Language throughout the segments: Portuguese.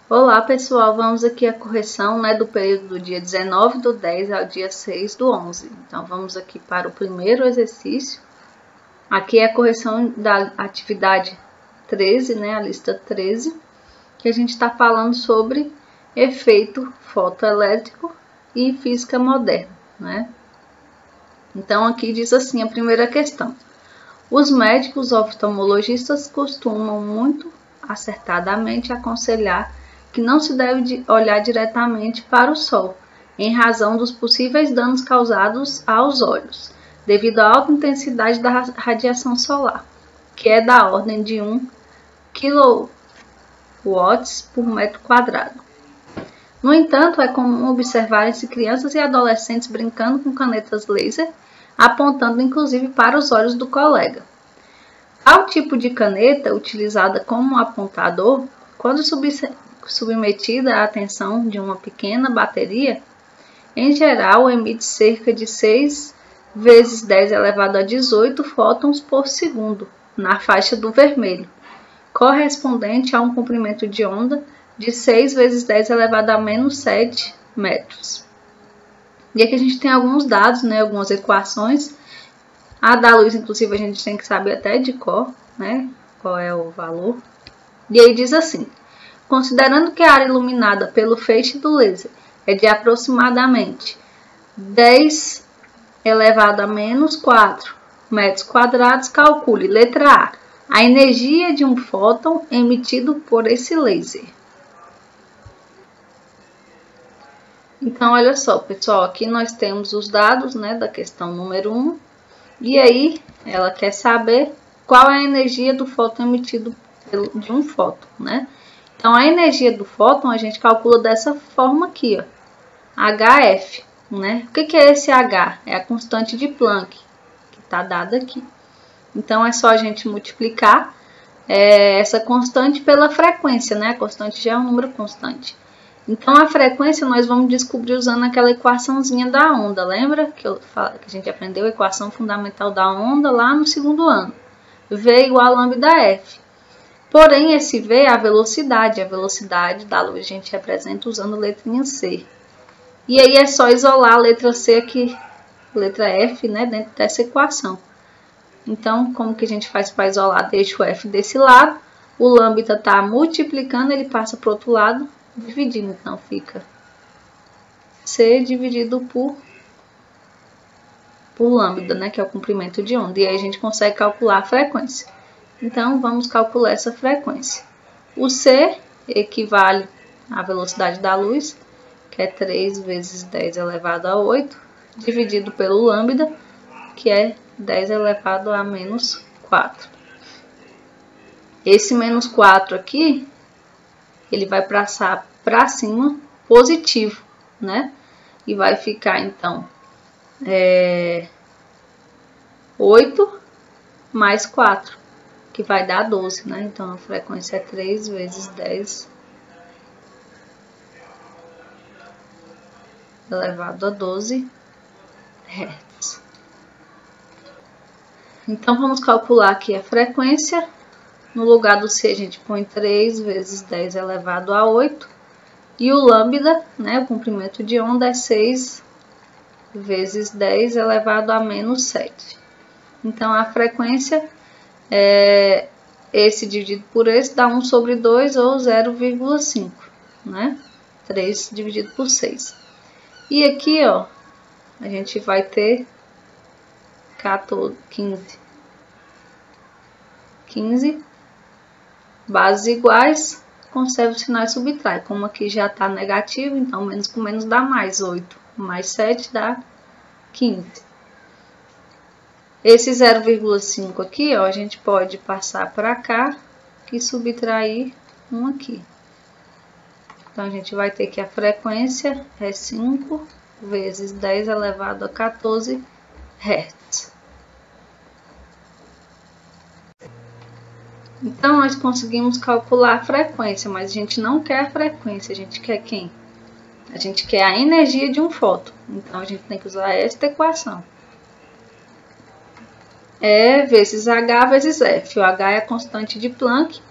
Olá pessoal, vamos aqui a correção do período do dia 19/10 ao dia 6/11. Então vamos aqui para o primeiro exercício. Aqui é a correção da atividade 13, a lista 13, que a gente está falando sobre efeito fotoelétrico e física moderna, Então aqui diz assim a primeira questão. Os médicos oftalmologistas costumam muito acertadamente aconselhar que não se deve olhar diretamente para o sol, em razão dos possíveis danos causados aos olhos, devido à alta intensidade da radiação solar, que é da ordem de 1 kW por metro quadrado. No entanto, é comum observarem-se crianças e adolescentes brincando com canetas laser, apontando inclusive para os olhos do colega. Tal tipo de caneta, utilizada como apontador, quando submetida à atenção de uma pequena bateria, em geral emite cerca de 6 vezes 10 elevado a 18 fótons por segundo, na faixa do vermelho, correspondente a um comprimento de onda de 6 vezes 10 elevado a menos 7 metros. E aqui a gente tem alguns dados, algumas equações. A da luz, inclusive, a gente tem que saber até de cor, qual é o valor. E aí diz assim: considerando que a área iluminada pelo feixe do laser é de aproximadamente 10 elevado a menos 4 metros quadrados, calcule, letra A energia de um fóton emitido por esse laser. Então, olha só, pessoal, aqui nós temos os dados, da questão número 1. E aí, ela quer saber qual é a energia do fóton emitido de um fóton, Então, a energia do fóton a gente calcula dessa forma aqui, HF, O que é esse H? É a constante de Planck, que está dada aqui. Então, é só a gente multiplicar essa constante pela frequência, A constante já é um número constante. Então, a frequência nós vamos descobrir usando aquela equaçãozinha da onda. Lembra que a gente aprendeu a equação fundamental da onda lá no segundo ano? V igual a lambda F. Porém, esse V é a velocidade. A velocidade da luz a gente representa usando a letrinha C. E aí é só isolar a letra C aqui, letra F, dentro dessa equação. Então, como que a gente faz para isolar? Deixa o F desse lado. O lambda está multiplicando, ele passa para o outro lado, dividindo. Então, fica C dividido por lambda, que é o comprimento de onda. E aí a gente consegue calcular a frequência. Então, vamos calcular essa frequência. O C equivale à velocidade da luz, que é 3 vezes 10 elevado a 8, dividido pelo lambda, que é 10 elevado a menos 4. Esse menos 4 aqui, ele vai passar para cima positivo, E vai ficar, então, 8 mais 4, que vai dar 12, Então, a frequência é 3 vezes 10 elevado a 12 Hz. Então, vamos calcular aqui a frequência. No lugar do C, a gente põe 3 vezes 10 elevado a 8. E o lambda, o comprimento de onda, é 6 vezes 10 elevado a menos 7. Então, a frequência, esse dividido por esse, dá 1 sobre 2 ou 0,5, 3 dividido por 6. E aqui, a gente vai ter 15 bases iguais, conserva o sinal e subtrai. Como aqui já está negativo, então menos com menos dá mais 8. Mais 7 dá 15. Esse 0,5 aqui, a gente pode passar para cá e subtrair 1 aqui. Então, a gente vai ter que a frequência é 5 vezes 10 elevado a 14 Hz. Então, nós conseguimos calcular a frequência, mas a gente não quer a frequência, a gente quer quem? A gente quer a energia de um fóton. Então, a gente tem que usar esta equação. E vezes H vezes F. O H é a constante de Planck,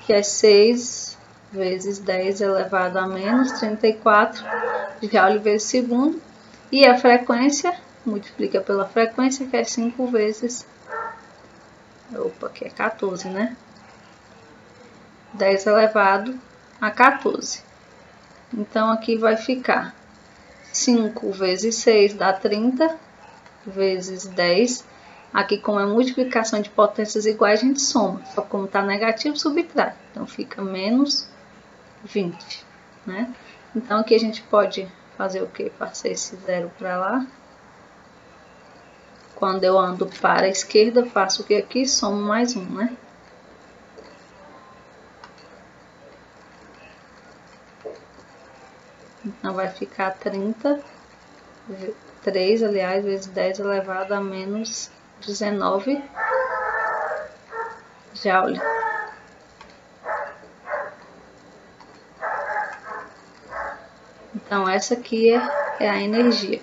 que é 6 vezes 10 elevado a menos 34 Joule vezes segundo. E a frequência, multiplica pela frequência, que é 5 vezes... Opa, que é 14, né? 10 elevado a 14. Então, aqui vai ficar 5 vezes 6 dá 30, vezes 10. Aqui, como é multiplicação de potências iguais, a gente soma. Só como está negativo, subtrai. Então, fica menos 20, né? Então, aqui a gente pode fazer o quê? Passei esse zero para lá. Quando eu ando para a esquerda, faço o que aqui? Somo mais 1, né? Então, vai ficar 3, aliás, vezes 10 elevado a menos 19 Joule. Então, essa aqui é a energia.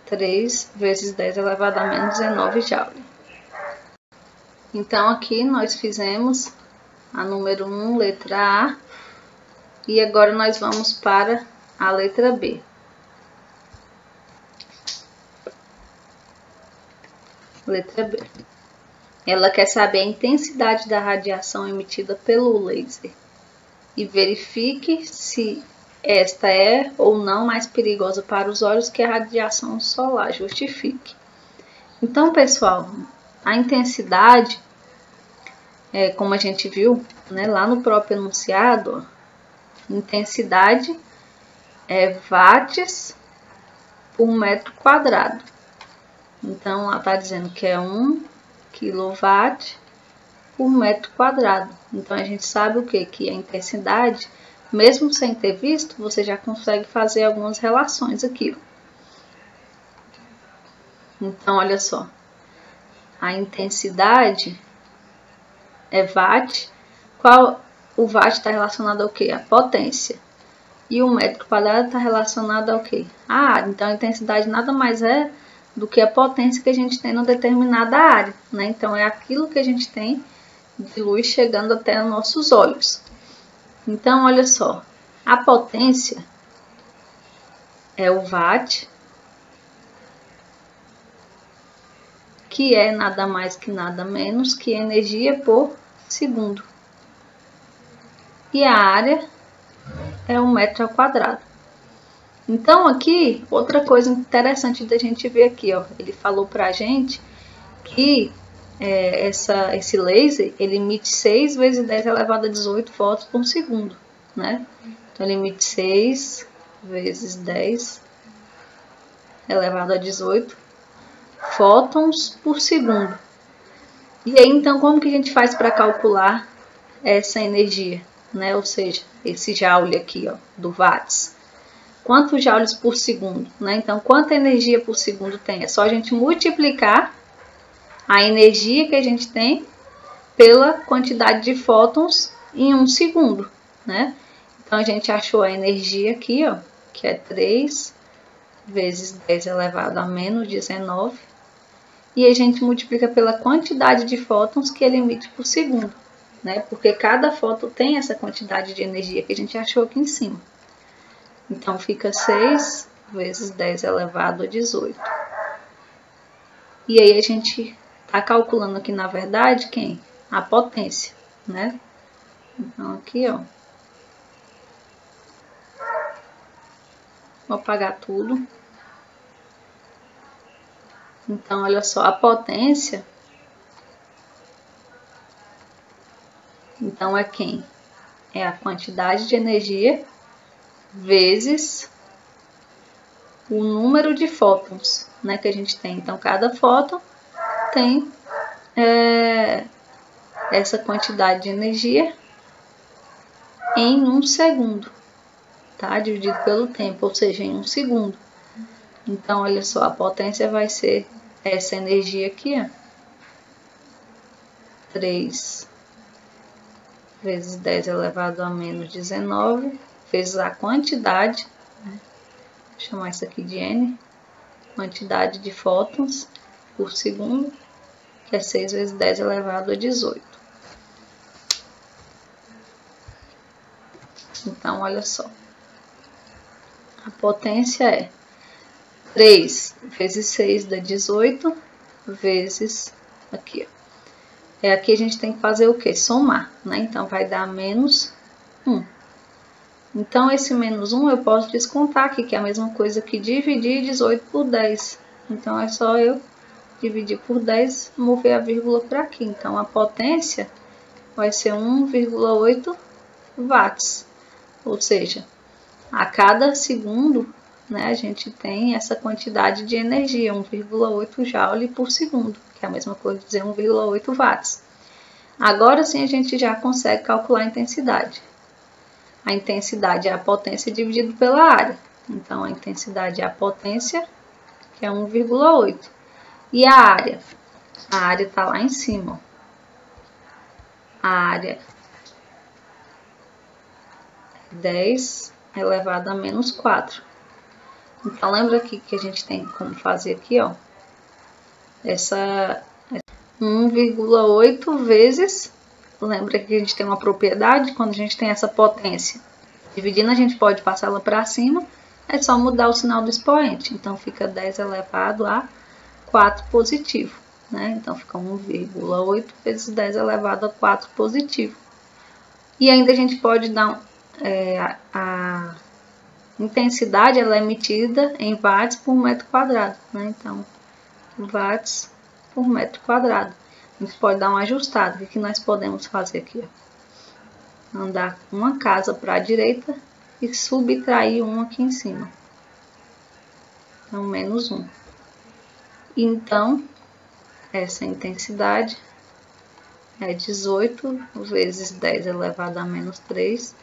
3 vezes 10 elevado a menos 19 Joule. Então, aqui nós fizemos a número 1, letra A. E agora nós vamos para a letra B. Letra B. Ela quer saber a intensidade da radiação emitida pelo laser e verifique se esta é ou não mais perigosa para os olhos que a radiação solar. Justifique. Então, pessoal, a intensidade, como a gente viu, né, lá no próprio enunciado, intensidade é watts por metro quadrado. Então, ela está dizendo que é 1 kW por metro quadrado. Então, a gente sabe o quê? Que a intensidade, mesmo sem ter visto, você já consegue fazer algumas relações aqui. Então, olha só. A intensidade é watt. O watt está relacionado ao quê? A potência. E o metro quadrado está relacionado ao quê? A área. Então, a intensidade nada mais é do que a potência que a gente tem em determinada área, né? Então, é aquilo que a gente tem de luz chegando até os nossos olhos. Então, olha só. A potência é o watt, que é nada mais que nada menos que energia por segundo. E a área é 1 metro ao quadrado. Então, aqui, outra coisa interessante da gente ver aqui, ó, ele falou pra gente que esse laser, ele emite 6 vezes 10 elevado a 18 fótons por segundo, né? Então, ele emite 6 vezes 10 elevado a 18 fótons por segundo. E aí, então, como que a gente faz para calcular essa energia, né? Ou seja, esse joule aqui, ó, do watts. Quantos joules por segundo, né? Então, quanta energia por segundo tem? É só a gente multiplicar a energia que a gente tem pela quantidade de fótons em 1 segundo, né? Então, a gente achou a energia aqui, ó, que é 3 vezes 10 elevado a menos 19. E a gente multiplica pela quantidade de fótons que ele emite por segundo, né? Porque cada fóton tem essa quantidade de energia que a gente achou aqui em cima. Então, fica 6 vezes 10 elevado a 18. E aí, a gente está calculando aqui, na verdade, quem? A potência, né? Então, aqui, ó. Vou apagar tudo. Então, olha só, a potência. Então, é quem? É a quantidade de energia vezes o número de fótons, né, que a gente tem. Então, cada fóton tem essa quantidade de energia em 1 segundo, tá? Dividido pelo tempo, ou seja, em 1 segundo. Então, olha só, a potência vai ser essa energia aqui, ó. 3 vezes 10 elevado a menos 19, vezes a quantidade, né? Vou chamar isso aqui de N, quantidade de fótons por segundo, que é 6 vezes 10 elevado a 18. Então, olha só. A potência é 3 vezes 6 dá 18, vezes aqui, ó. Aqui a gente tem que fazer o quê? Somar, né? Então, vai dar menos 1. Então, esse menos 1 eu posso descontar aqui, que é a mesma coisa que dividir 18 por 10. Então, é só eu dividir por 10, mover a vírgula para aqui. Então, a potência vai ser 1,8 watts. Ou seja, a cada segundo, né, a gente tem essa quantidade de energia, 1,8 joule por segundo, que é a mesma coisa de dizer 1,8 watts. Agora sim a gente já consegue calcular a intensidade. A intensidade é a potência dividido pela área. Então, a intensidade é a potência, que é 1,8. E a área? A área está lá em cima. A área é 10 elevado a menos 4. Então, lembra aqui que a gente tem como fazer aqui, ó. Essa 1,8 vezes... Lembra que a gente tem uma propriedade, quando a gente tem essa potência dividindo, a gente pode passar ela para cima, é só mudar o sinal do expoente. Então, fica 10 elevado a 4 positivo, né? Então, fica 1,8 vezes 10 elevado a 4 positivo. E ainda a gente pode dar a intensidade, ela é medida em watts por metro quadrado, né? Então, watts por metro quadrado. A gente pode dar uma ajustada. O que nós podemos fazer aqui? Ó? Andar uma casa para a direita e subtrair um aqui em cima. Então, menos 1. Então, essa intensidade é 18 vezes 10 elevado a menos 3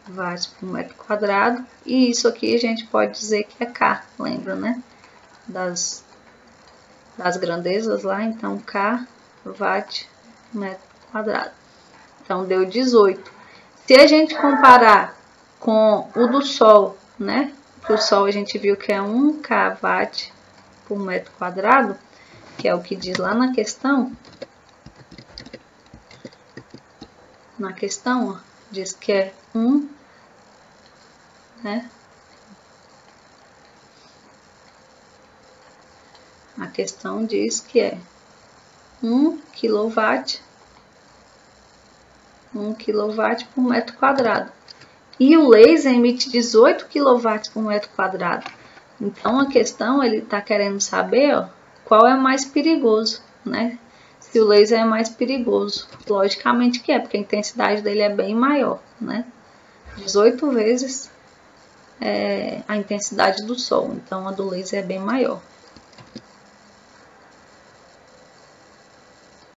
watts por metro quadrado. E isso aqui a gente pode dizer que é K, lembra, né? Das grandezas lá. Então, K watt metro quadrado. Então, deu 18. Se a gente comparar com o do Sol, né? Que o Sol a gente viu que é 1 kW por metro quadrado, que é o que diz lá na questão. Na questão, ó, diz que é 1, né? A questão diz que é 1 kW por metro quadrado. E o laser emite 18 kW por metro quadrado. Então, a questão, ele está querendo saber, ó, qual é mais perigoso, né? Se o laser é mais perigoso. Logicamente que é, porque a intensidade dele é bem maior, né? 18 vezes a intensidade do Sol. Então, a do laser é bem maior.